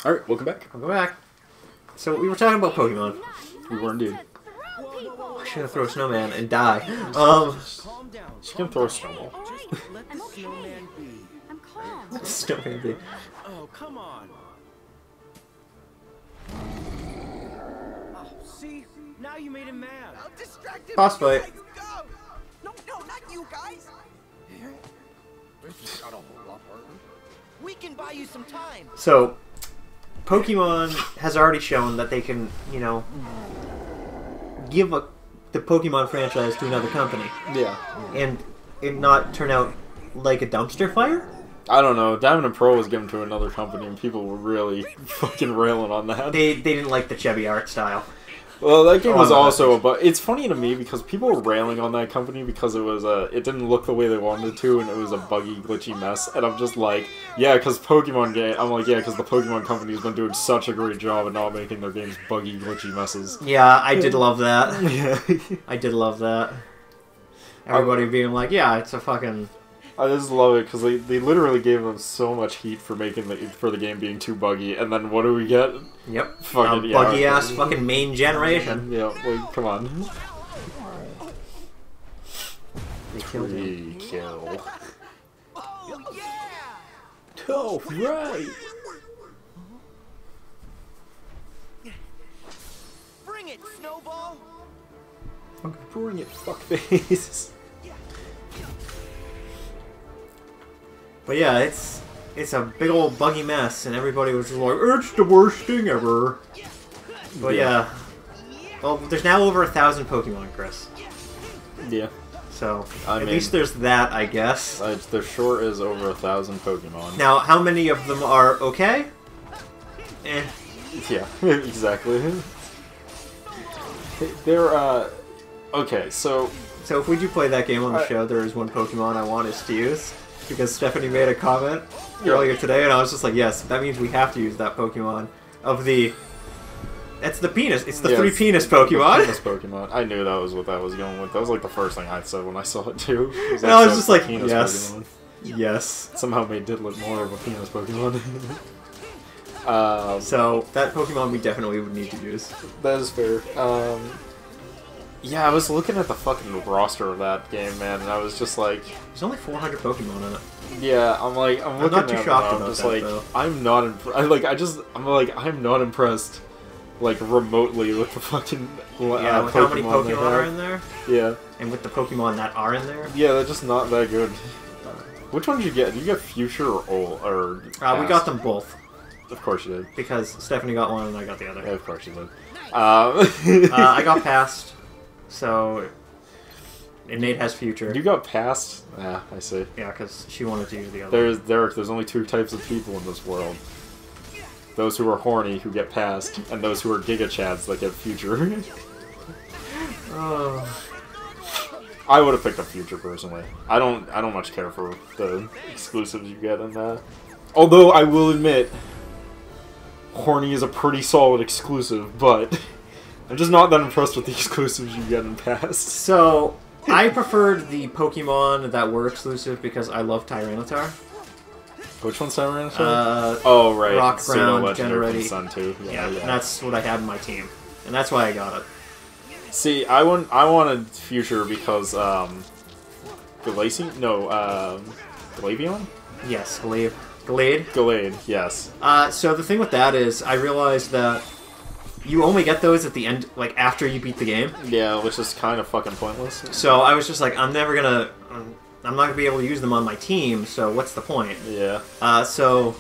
Alright, welcome back. Welcome back. So we were talking about Pokemon. We were indeed. I should have thrown a snowman and die. She can throw a snowball. Let the snowman be. I'm calm. Let the snowman be. Oh, come on. Oh, see? Now you made him mad. I'm distracted. Boss fight. Guys, go. No, not you guys. We can buy you some time. So, Pokemon has already shown that they can, you know, give the Pokemon franchise to another company. Yeah. And it not turn out like a dumpster fire? I don't know. Diamond and Pearl was given to another company, and people were really fucking railing on that. They didn't like the Chibi art style. Well, that game was no, also, but it's funny to me because people were railing on that company because it was it didn't look the way they wanted it to, and it was a buggy, glitchy mess. And I'm just like, yeah, because Pokemon game. I'm like, yeah, because the Pokemon company has been doing such a great job at not making their games buggy, glitchy messes. Yeah, I did love that. Yeah. I did love that. Everybody being like, yeah, it's a fucking... I just love it because they literally gave them so much heat for making the game being too buggy, and then what do we get? Yep. Fucking buggy ass fucking main generation. Yeah, like come on. They killed him. Kill. Oh yeah. Oh right. Bring it, Snowball. Bring it, fuckface. But yeah, it's a big old buggy mess, and everybody was just like, it's the worst thing ever. But yeah. Well, there's now over 1,000 Pokemon, Chris. Yeah. So, I at mean, least there's that, I guess. There sure is over 1,000 Pokemon. Now, how many of them are okay? Eh. Yeah, exactly. They're, okay, so... So if we do play that game on the show, there is one Pokemon I want us to use. Because Stephanie made a comment earlier today, and I was just like, yes, that means we have to use that Pokemon of the... It's the penis. It's the three penis Pokemon. Penis Pokemon. I knew that was what that was going with. That was like the first thing I said when I saw it too. And I was just like, penis yes. Pokemon. Yes. Somehow made Diglett more of a penis Pokemon. So, that Pokemon we definitely would need to use. That is fair. Yeah, I was looking at the fucking roster of that game, man, and I was just like... There's only 400 Pokemon in it. Yeah, I'm looking not too at shocked it, about I'm just that, like, though. I'm not I'm not impressed, like, remotely with the fucking Yeah, with how many Pokemon are in there, Yeah. and with the Pokemon that are in there. Yeah, they're just not that good. Which one did you get? Did you get Future or Old, or We Past? got them both. Of course you did. Because Stephanie got one and I got the other. Yeah, of course you did. I got Past, so... And Nate has Future. You got Past? Yeah, I see. Yeah, because she wanted to use the other. There's only two types of people in this world. Those who are horny who get Past, and those who are Giga Chads that get Future. Oh. I would have picked up Future personally. I don't much care for the exclusives you get in that. Although I will admit, horny is a pretty solid exclusive, but I'm just not that impressed with the exclusives you get in Past. So, I preferred the Pokemon that were exclusive because I love Tyranitar. Which one's Tyranitar? Uh, Oh, right. Rock, Pseudo Ground, Legendary Generati- Sun too. Yeah, and that's what I had in my team. And that's why I got it. See, I wanted Future because, Glaceon? No, Glaveon? Yes, Glade. Glade, yes. So the thing with that is, I realized that you only get those at the end, like, after you beat the game. Yeah, which is kind of fucking pointless. So I was just like, I'm not gonna be able to use them on my team, so what's the point? Yeah. So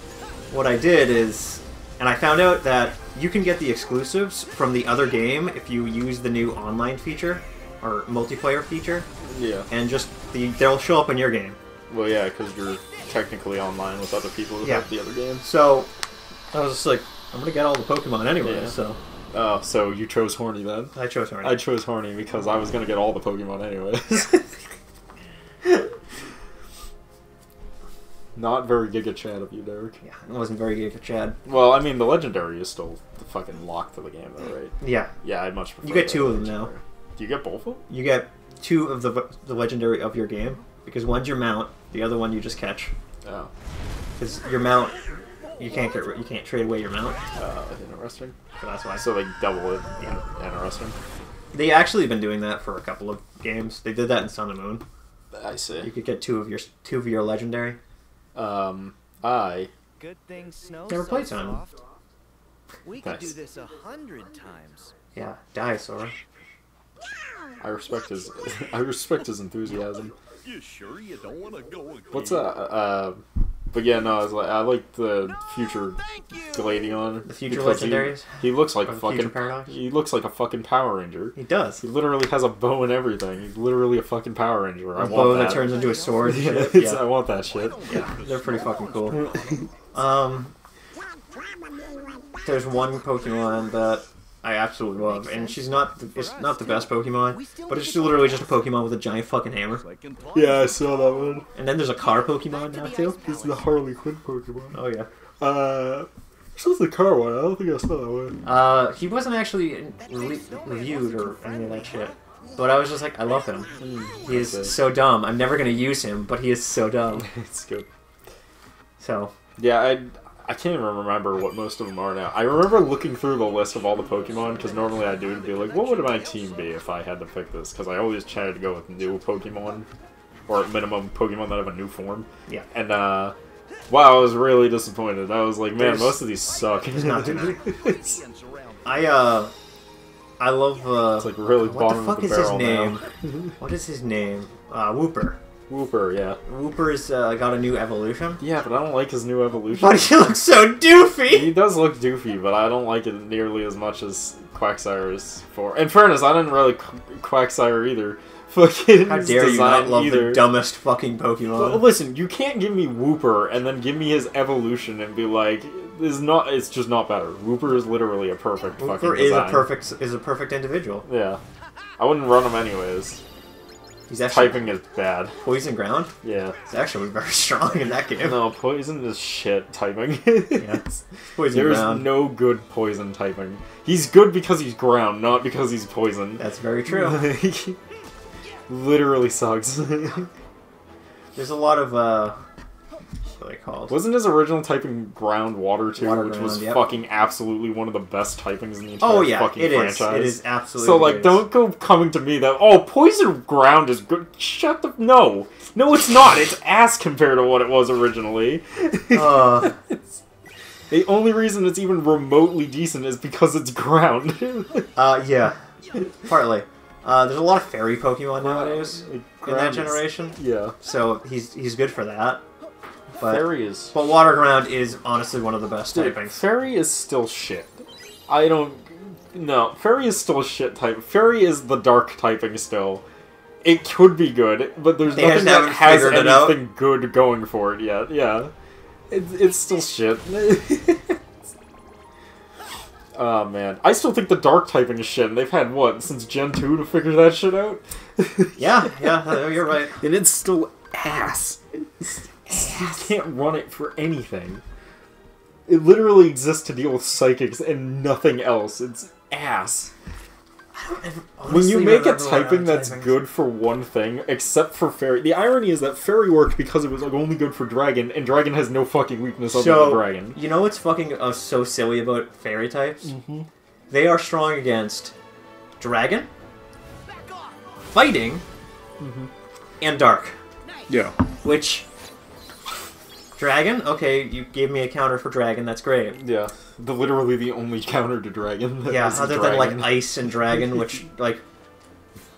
what I did is, and I found out that you can get the exclusives from the other game if you use the new online feature, or multiplayer feature, Yeah. and just, they'll show up in your game. Well, yeah, because you're technically online with other people who have the other game. So I was just like, I'm gonna get all the Pokemon anyway, Yeah. so... Oh, so you chose Horny then? I chose Horny. I chose Horny because I was going to get all the Pokemon anyways. Not very Giga Chad of you, Derek. Yeah, it wasn't very good for Chad. Well, I mean, the Legendary is still the fucking lock to the game, though, right? Yeah. Yeah, I'd much prefer You get the two of them now. Legendary. Do you get both of them? You get two of the Legendary of your game, because one's your mount, the other one you just catch. Oh. Because your mount you can't trade away your mount. Interesting. So that's why. So they double it. Yeah. Interesting. They actually been doing that for a couple of games. They did that in Sun and Moon. I see. You could get two of your legendary. Good thing snow. Never played so Sun. soft. We could do Nice. this 100 times. Yeah, die, Sora. I respect his enthusiasm. You sure you don't want to go again? What's but yeah, no, I like the future Thank you. Gladion. The future because legendaries? He looks like Or a the future fucking. paradox? He looks like a fucking Power Ranger. He does. He literally has a bow and everything. He's literally a fucking Power Ranger. I A want bow that. that turns into a sword. Yeah, Shit. I Yeah, want that shit. yeah, they're pretty fucking cool. There's one Pokemon that I absolutely love, and it's not the best Pokemon, but it's literally just a Pokemon with a giant fucking hammer. Yeah, I saw that one. And then there's a car Pokemon now too. It's the Harley Quinn Pokemon. Oh yeah. This was the car one. I don't think I saw that one. He wasn't actually reviewed or any of that shit. But I was just like, I love him. He is so dumb. I'm never gonna use him, but he is so dumb. It's good. So Yeah, I can't even remember what most of them are now. I remember looking through the list of all the Pokemon, because normally I do, to be like, what would my team be if I had to pick this? Because I always try to go with new Pokemon, or at minimum, Pokemon that have a new form. yeah. And, wow, I was really disappointed. I was like, man, most of these suck. There's not too many. It's I love like really what the bottom fuck of the is his barrel name? now. What is his name? Wooper. Wooper, yeah. Wooper's got a new evolution. Yeah, but I don't like his new evolution. But he looks so doofy! He does look doofy, but I don't like it nearly as much as Quagsire's for. In fairness, I didn't really Quagsire either. Fucking How dare you not love the dumbest fucking Pokemon? Well, listen, you can't give me Wooper and then give me his evolution and be like, it's just not better. Wooper is literally a perfect fucking Wooper design. is a perfect individual. Yeah. I wouldn't run him anyways. He's actually Typing is bad. Poison Ground. Yeah. He's actually very strong in that game. No, poison is shit typing. Yeah. Poison There's Ground. no good poison typing. He's good because he's ground, not because he's poison. That's very true. Literally sucks. There's a lot of what are they called? Wasn't his original typing ground water too, Water which ground, was yep. fucking absolutely one of the best typings in the entire Oh yeah, fucking it is. franchise. It is absolutely. So like, don't go coming to me that poison ground is good. Shut the no, it's not. It's ass compared to what it was originally. The only reason it's even remotely decent is because it's ground. Yeah, partly. There's a lot of fairy Pokemon nowadays in that generation. Yeah. So he's good for that. But, Fairy is... But Water Ground is honestly one of the best typings. Fairy is still shit. No, Fairy is still a shit type. Fairy is the dark typing still. It could be good, but there's They nothing just that has haven't figured it out. anything good going for it yet. Yeah. It's still shit. Oh man. I still think the dark typing is shit, and they've had, what, since Gen 2 to figure that shit out? Yeah, you're right. And it's still ass. You can't run it for anything. It literally exists to deal with psychics and nothing else. It's ass. When you make a typing that's good for one thing, except for Fairy... The irony is that Fairy worked because it was like only good for Dragon, and Dragon has no fucking weakness other than Dragon. You know what's fucking so silly about Fairy types? Mm-hmm. They are strong against Dragon, Fighting, and Dark. Yeah. Which... Dragon? Okay, you gave me a counter for Dragon, that's great. Yeah. Literally the only counter to Dragon. Yeah, other than like Ice and Dragon, which, like...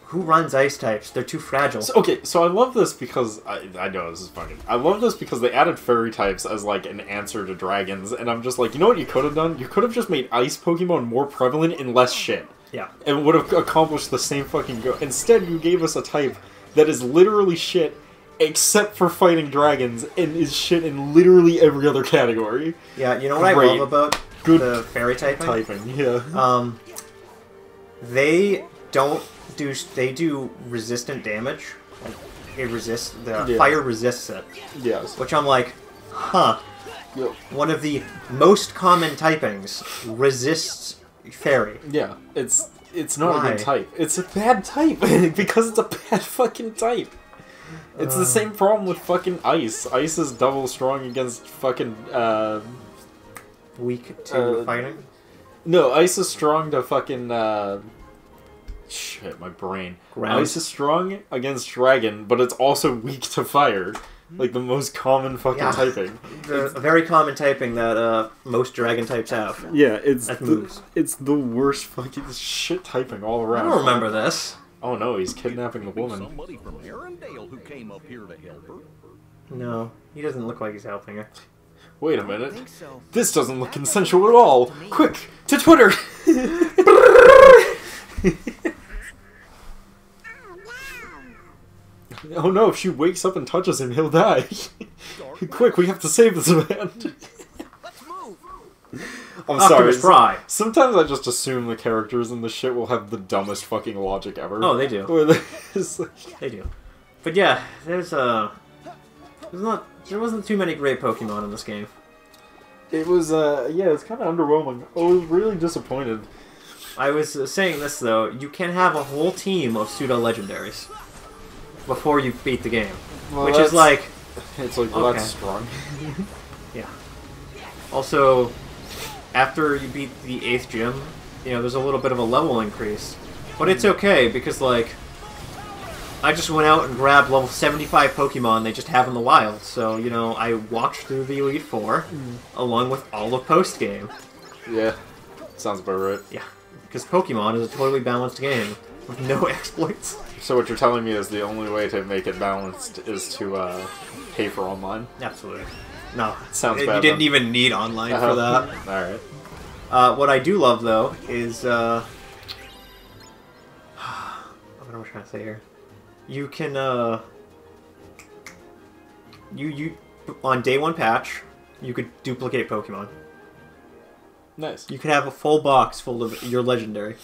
Who runs Ice types? They're too fragile. So I love this because... I know, this is funny. I love this because they added Fairy types as, like, an answer to Dragons, and I'm just like, you know what you could have done? You could have just made Ice Pokemon more prevalent and less shit. Yeah. And would have accomplished the same fucking goal. Instead, you gave us a type that is literally shit, except for fighting dragons, and is shit in literally every other category. Yeah, you know what I love about the Fairy typing? Yeah. They do resistant damage. Like, it resists, fire resists it. Yes. Which I'm like, huh. Yep. One of the most common typings resists Fairy. Yeah. It's not Why? a good type. It's a bad type, because it's a bad fucking type. It's the same problem with fucking Ice. Ice is double strong against fucking, weak to fighting? No, Ice is strong to fucking, shit, my brain. Ground? Ice is strong against Dragon, but it's also weak to fire. Like, the most common fucking typing. A very common typing that most Dragon types have. Yeah, it's moves. It's the worst fucking shit typing all around. I don't remember this. Oh no, he's kidnapping the woman. Somebody from Arendelle who came up here to help her. No, he doesn't look like he's helping her. Wait a minute. think so. This doesn't look consensual at all. Quick, to Twitter! Oh no, if she wakes up and touches him, he'll die. Quick, we have to save this man. Let's move. I'm sorry. Optimus Prime. Sometimes I just assume the characters in the shit will have the dumbest fucking logic ever. Oh, they do. Where it's like, They do. But yeah, there wasn't too many great Pokemon in this game. it was, yeah, it's kind of underwhelming. I was really disappointed. I was saying this though, you can have a whole team of pseudo legendaries before you beat the game, Well, which is like, It's like, well, Okay. that's strong. yeah. Also, after you beat the 8th gym, you know, there's a little bit of a level increase, but it's okay because like, I just went out and grabbed level 75 Pokemon they just have in the wild, so, you know, I walked through the Elite Four along with all of post-game. Yeah, sounds about right. Yeah, because Pokemon is a totally balanced game with no exploits. So what you're telling me is the only way to make it balanced is to pay for online? Absolutely. No. Sounds You bad, didn't then. even need online for that. Alright. What I do love, though, is, what am I trying to say here? You can, you on day 1 patch, you could duplicate Pokemon. Nice. You could have a full box full of your legendary.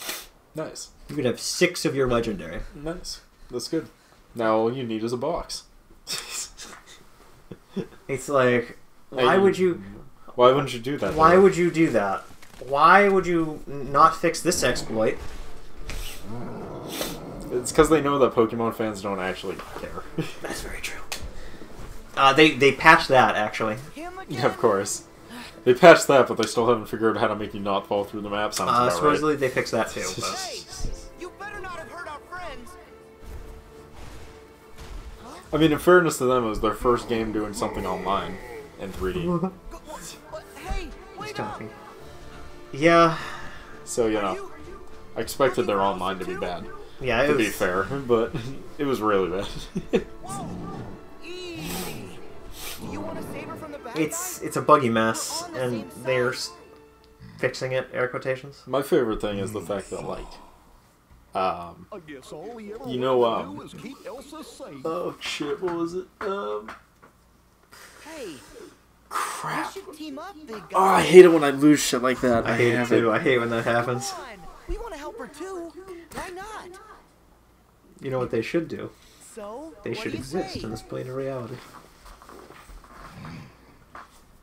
Nice. You could have 6 of your legendary. Nice. That's good. Now all you need is a box. It's like, why would you... Why wouldn't you do that? Why though? would you do that? Why would you not fix this exploit? It's because they know that Pokemon fans don't actually care. That's very true. They patched that, actually. Him again? Yeah, of course. They patched that, but they still haven't figured out how to make you not fall through the map. Sounds about Supposedly right. they fixed that too. But... Hey, you better not have hurt our friends. I mean, in fairness to them, it was their first game doing something online in 3D. But, hey, wait up. talking. Yeah, So, you know, I expected their online to be bad. yeah. It To be was, fair, but it was really bad. Easy. You want to save her from the bad it's a buggy mess, and they're fixing it. Air quotations. My favorite thing is the fact that, like, I guess all he ever You know, wanted to do is keep Elsa safe. oh shit, what was it? Hey, we Crap. should team up, big guy. Oh, I hate it when I lose shit like that. I hate it too. I hate when that happens. Come on. We want to help her too. Why not? You know what they should do? So, They what should do you exist say? in this plane of reality.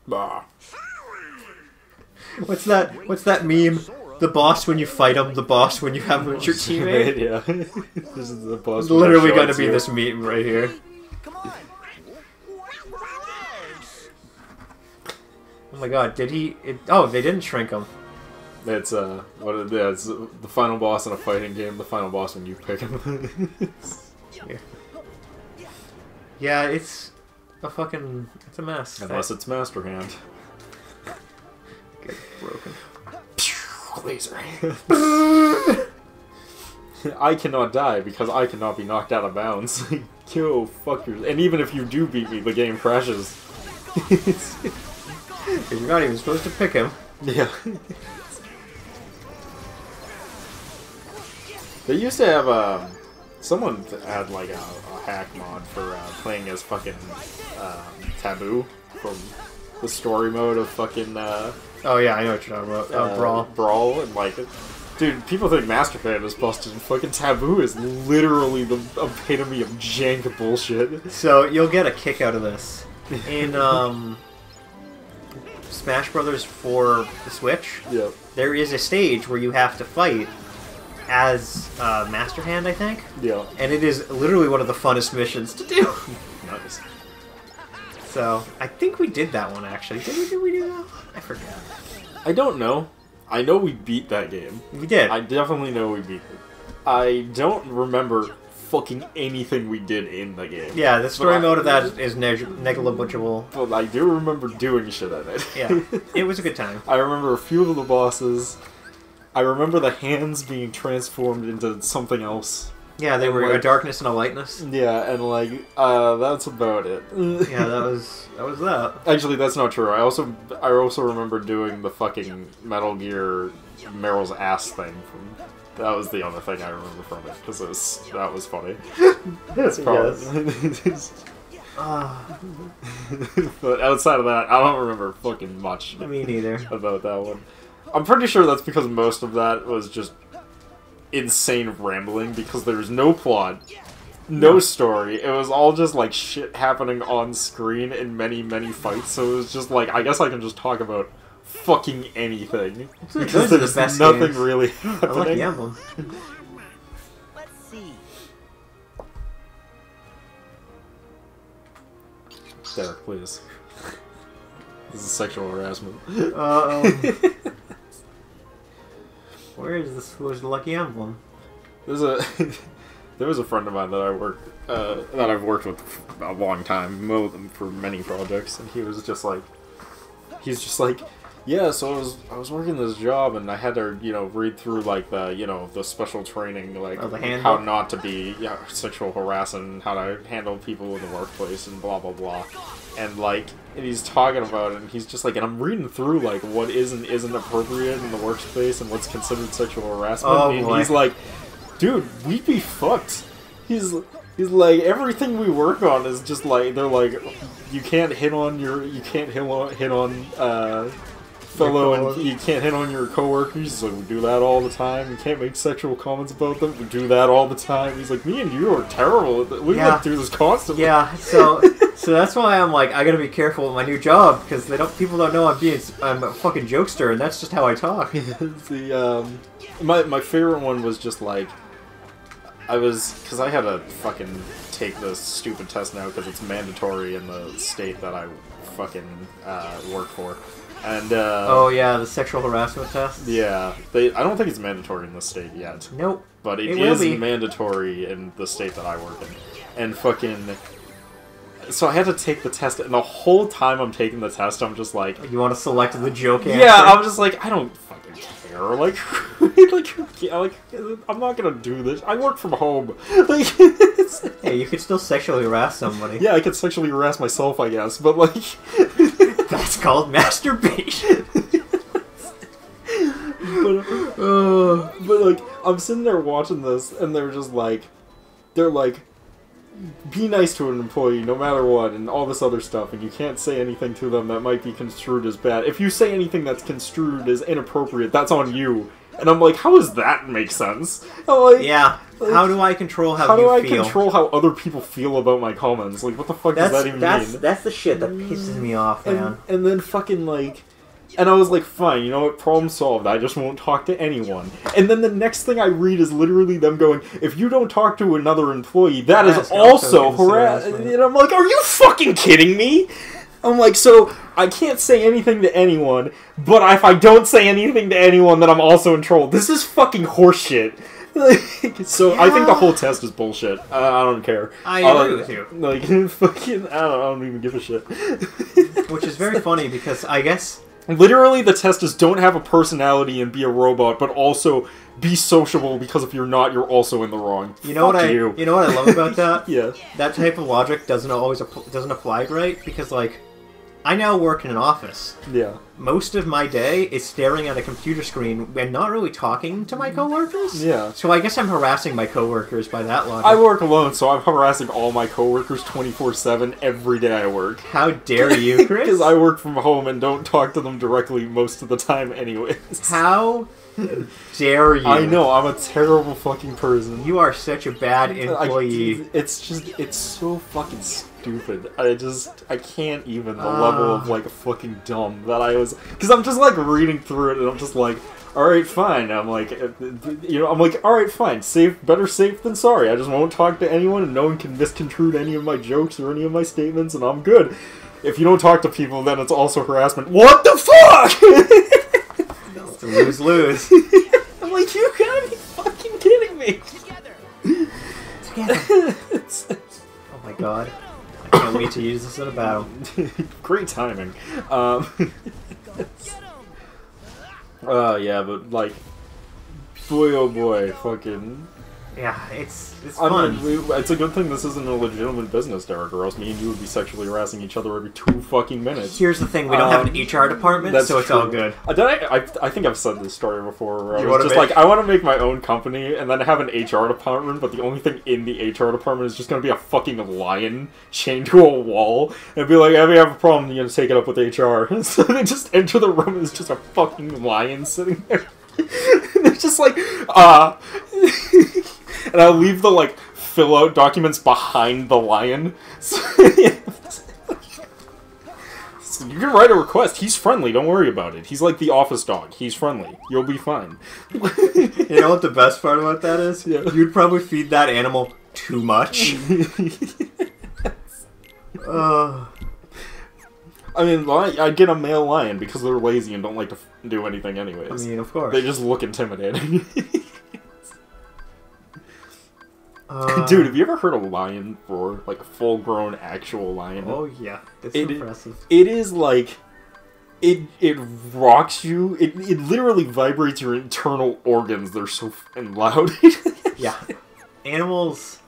Bah. What's that meme? The boss when you fight him, the boss when you have him as your teammate. Yeah. This is the boss. It's literally going gonna be this meme right here. Come on. Oh my god, did he... oh, they didn't shrink him. It's what it is. The final boss in a fighting game. The final boss when you pick him. Yeah, it's a fucking... it's a mess. Unless it's Master Hand. Get broken. Laser. I cannot die because I cannot be knocked out of bounds. Yo, fuck your... And even if you do beat me, the game crashes. You're not even supposed to pick him. Yeah. They used to have, someone had, like, a hack mod for, playing as fucking, Taboo from the story mode of fucking, Oh yeah, I know what you're talking about. Brawl. Brawl, and, like, dude, people think Master Fan is busted, and fucking Taboo is literally the epitome of jank bullshit. So, you'll get a kick out of this. In, Smash Brothers for the Switch, Yep. there is a stage where you have to fight as Master Hand, I think. Yeah. And it is literally one of the funnest missions to do. Nice. So, I think we did that one, actually. Did we do that? I forget. I don't know. I know we beat that game. We did. I definitely know we beat it. I don't remember fucking anything we did in the game. Yeah, the story mode of that is negligible. But I do remember doing shit in it. Yeah, it was a good time. I remember a few of the bosses. I remember the hands being transformed into something else. Yeah, they were like, a darkness and a lightness. Yeah, and like, that's about it. Yeah, that was that. Actually, that's not true. I also remember doing the fucking Metal Gear Meryl's ass thing. That was the other thing I remember from it, because that was funny. That's probably... But outside of that, I don't remember fucking much. Me neither. About that one. I'm pretty sure that's because most of that was just insane rambling, because there's no plot, no story. It was all just like shit happening on screen in many, many fights, so it was just like, I guess I can just talk about fucking anything. Because there's nothing really happening. I like the emblem. Let's see. Derek, please. This is sexual harassment. Where is this? Where's the lucky emblem? There was a friend of mine that I've worked with a long time, for many projects, and he's just like, yeah, so I was working this job, and I had to, read through, like, the special training, like, how not to be sexual harassment, how to handle people in the workplace, and blah, blah, blah. And, like, and he's talking about it, and he's just like, and I'm reading through, like, what isn't appropriate in the workspace, and what's considered sexual harassment, and he's like, dude, we'd be fucked. He's like, everything we work on is just like, they're like, you can't hit on fellow, and you can't hit on your coworkers. He's like, we do that all the time. You can't make sexual comments about them. We do that all the time. He's like, me and you are terrible. We went through this constantly. Yeah, so that's why I'm like, I gotta be careful with my new job, because people don't know I'm a fucking jokester, and that's just how I talk. My favorite one was just like, because I had to fucking take this stupid test now because it's mandatory in the state that I fucking work for. And oh yeah, the sexual harassment test. Yeah, I don't think it's mandatory in the state yet. Nope. But it is mandatory in the state that I work in. And fucking, so I had to take the test, and the whole time I'm taking the test, I'm just like, you want to select the joke answer? Yeah, I'm just like, I don't fucking care. Like, I'm not gonna do this. I work from home. Like, hey, you could still sexually harass somebody. Yeah, I could sexually harass myself, I guess. But like, that's called masturbation. But like, I'm sitting there watching this, and they're like, be nice to an employee no matter what, and all this other stuff, and you can't say anything to them that might be construed as bad. If you say anything that's construed as inappropriate, that's on you. And I'm like, how does that make sense? Like, yeah. Like, how do I control how you feel? How do I control how other people feel about my comments? Like, what the fuck does that even mean? That's the shit that pisses me off, man. And then fucking, like... And I was like, fine, you know what, problem solved, I just won't talk to anyone. And then the next thing I read is literally them going, if you don't talk to another employee, that is also harassment. And I'm like, are you fucking kidding me? I'm like, so, I can't say anything to anyone, but if I don't say anything to anyone, then I'm also in trouble. This is fucking horseshit. So, yeah. I think the whole test is bullshit. I don't care. I agree with you. Like, fucking, I don't even give a shit. Which is very funny, because I guess... Literally, the test is don't have a personality and be a robot, but also be sociable, because if you're not, you're also in the wrong. You know what I love about that? Yeah. That type of logic doesn't apply right, because like, I now work in an office. Yeah. Most of my day is staring at a computer screen and not really talking to my coworkers. Yeah. So I guess I'm harassing my coworkers by that logic. I work alone, so I'm harassing all my coworkers 24/7 every day I work. How dare you, Chris? Because I work from home and don't talk to them directly most of the time anyways. How dare you? I know, I'm a terrible fucking person. You are such a bad employee. It's so fucking stupid. I can't even the level of like fucking dumb that I was, because I'm just like reading through it and I'm just like, alright, fine. I'm like, alright, fine. Better safe than sorry. I just won't talk to anyone and no one can misconstrue any of my jokes or any of my statements and I'm good. If you don't talk to people, then it's also harassment. What the fuck?! It's a lose-lose. I'm like, you gotta be fucking kidding me. Together. Oh my god. I can't wait to use this in a battle. Great timing. Get him. Yeah, but like, boy, oh boy, fucking. Yeah, it's I fun. mean, it's a good thing this isn't a legitimate business, Derek, or else me and you would be sexually harassing each other every 2 fucking minutes. Here's the thing, we don't have an HR department, so it's all good. I think I've said this story before, where I You was wanna just make- like, I want to make my own company, and then have an HR department, but the only thing in the HR department is just going to be a fucking lion chained to a wall, and be like, if you have a problem, you're going to take it up with HR. So they just enter the room, and there's just a fucking lion sitting there. And they're just like, and I'll leave the, like, fill-out documents behind the lion. So, so you can write a request. He's friendly. Don't worry about it. He's like the office dog. He's friendly. You'll be fine. You know what the best part about that is? Yeah. You'd probably feed that animal too much. I mean, I'd get a male lion because they're lazy and don't like to do anything anyways. I mean, of course. They just look intimidating. Dude, have you ever heard a lion roar? Like a full-grown actual lion? Oh yeah, that's It- impressive. It is like... It rocks you. It literally vibrates your internal organs. They're so fucking loud. Yeah, animals.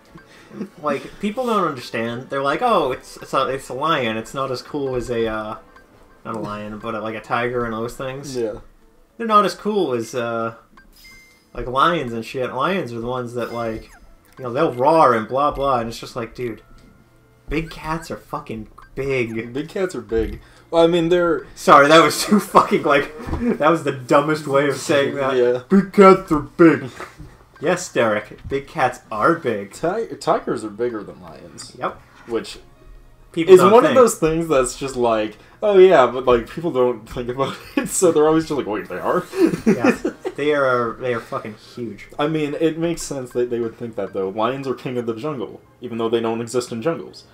Like, people don't understand. They're like, oh, it's a lion. It's not as cool as a not a lion, but like a tiger and those things. Yeah. They're not as cool as like lions and shit. Lions are the ones that, like, you know, they'll roar and blah blah, and it's just like, dude, big cats are fucking big. Big cats are big. Well, I mean, they're... Sorry, that was too fucking, like, that was the dumbest way of saying that. Yeah. Big cats are big. Yes, Derek, big cats are big. Tigers are bigger than lions. Yep. Which People is don't one of think. those things that's just like, oh yeah, but like people don't think about it, so they're always just like, wait, they are? Yeah, they are fucking huge. I mean, it makes sense that they would think that though. Lions are king of the jungle, even though they don't exist in jungles.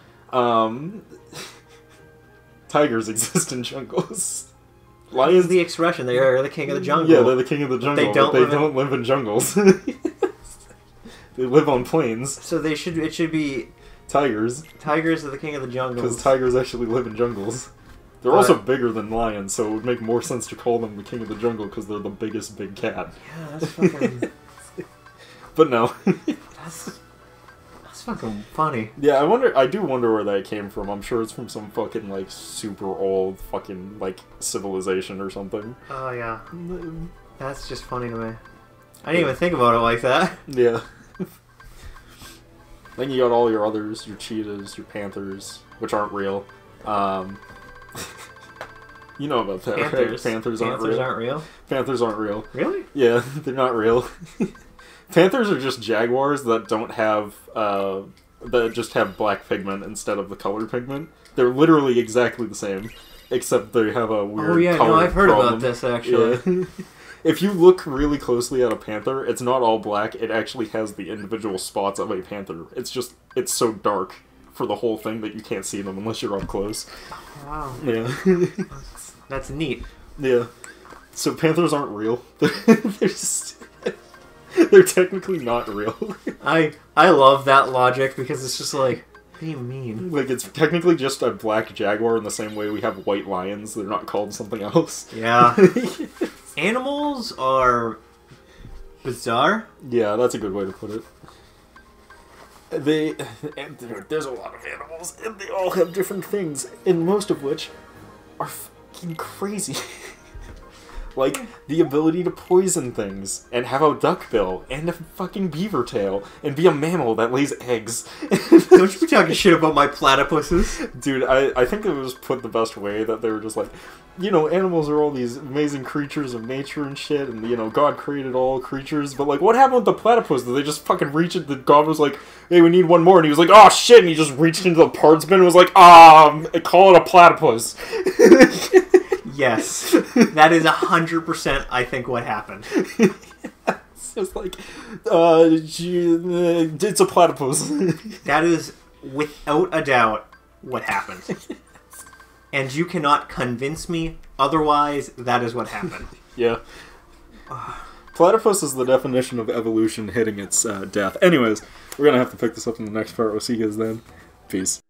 Tigers exist in jungles. Lions is the expression. They are the king of the jungle. Yeah, they're the king of the jungle, They don't but live they in- don't live in jungles. They live on plains. So it should be Tigers, tigers are the king of the jungle. because tigers actually live in jungles. They're But- also bigger than lions, so it would make more sense to call them the king of the jungle because they're the biggest big cat. Yeah, that's fucking. But no. that's fucking funny. Yeah, I do wonder where that came from. I'm sure it's from some fucking, like, super old fucking, like, civilization or something. Oh yeah, that's just funny to me. I didn't even think about it like that. Yeah. Then you got all your others, your cheetahs, your panthers, which aren't real. You know about that, Panthers. right? Panthers aren't real. Panthers aren't real. Really? Yeah, they're not real. Panthers are just jaguars that don't have, that just have black pigment instead of the color pigment. They're literally exactly the same, except they have a weird Oh yeah, color no, I've heard problem. about this actually. Yeah. If you look really closely at a panther, it's not all black. It actually has the individual spots of a panther. It's so dark for the whole thing that you can't see them unless you're up close. Wow, Yeah. that's neat. Yeah. So panthers aren't real. They're technically not real. I love that logic because it's just like, what do you mean? Like, it's technically just a black jaguar in the same way we have white lions. They're not called something else. Yeah. Animals are bizarre. Yeah, that's a good way to put it. There's a lot of animals, and they all have different things, and most of which are fucking crazy. Like, the ability to poison things, and have a duckbill, and a fucking beaver tail, and be a mammal that lays eggs. Don't you be talking shit about my platypuses. Dude, I think it was put the best way that they were just like, you know, animals are all these amazing creatures of nature and shit, and, you know, God created all creatures, but, like, what happened with the platypus? Did they just fucking reach it? The God was like, hey, we need one more, and he was like, oh, shit, and he just reached into the parts bin and was like, call it a platypus. Yes. That is 100% I think what happened. It's just like, it's a platypus. That is, without a doubt, what happened. And you cannot convince me otherwise that is what happened. Yeah. Platypus is the definition of evolution hitting its death. Anyways, we're gonna have to pick this up in the next part. We'll see you guys then. Peace.